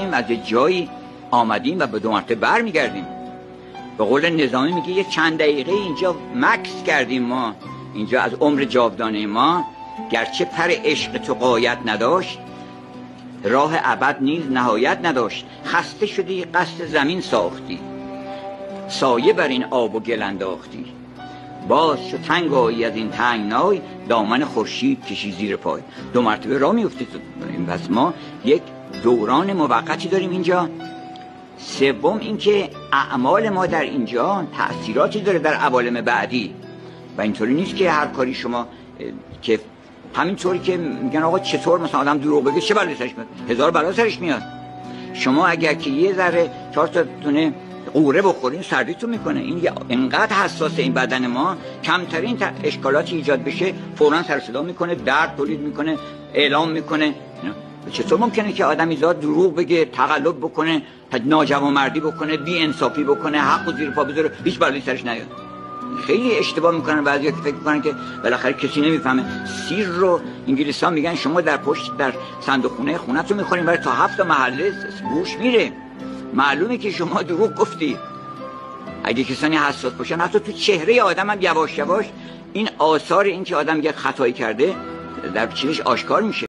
رفتیم از جایی آمدیم و به 2 مرتبه برمیگردیم. به قول نظامی میگه یه چند دقیقه اینجا مکث کردیم ما اینجا از عمر جاودانه ما، گرچه پر عشق تو غایت نداشت، راه ابد نیز نهایت نداشت. خسته شدی قصد زمین ساختی، سایه بر این آب و گل انداختی. باز چو تنگ آیی از این تنگنای، دامن خورشید کشی زیر پای. 2 مرتبه راه میفتید. پس ما یک دوران موقتی داریم اینجا. سوم اینکه اعمال ما در اینجا تأثیراتی داره در عوالم بعدی و اینطوری نیست که هر کاری شما که همینطوری که میگن آقا چطور مثلا آدم دروغ بگه چه بلایی سرش میاد، 1000 بلا سرش میاد. شما اگر که یه ذره 4 تا دونه قوره بخورین سردیتون میکنه. این انقدر حساس این بدن ما، کمترین اشکالاتی ایجاد بشه فوراً سر صدا میکنه، درد تولید میکنه، اعلام میکنه. چطور ممکنه که آدمی زاد دروغ بگه، تقلب بکنه، ناجوانمردی بکنه، بی انصافی بکنه، حق و زیر پا بذاره، هیچ بلایی سرش نیاد؟ خیلی اشتباه میکنن بعضیا که فکر میکنن که بالاخره کسی نمیفهمه. سیر رو انگلیس‌ها میگن شما در پشت در صندوق خونه‌تون میخورین ولی تا 7 محله گوش میره. معلومه که شما دروغ گفتی. اگه کسانی حساس باشن حتی تو چهره آدم هم یواش یواش این آثار این که آدم یک خطایی کرده در چیزش آشکار میشه.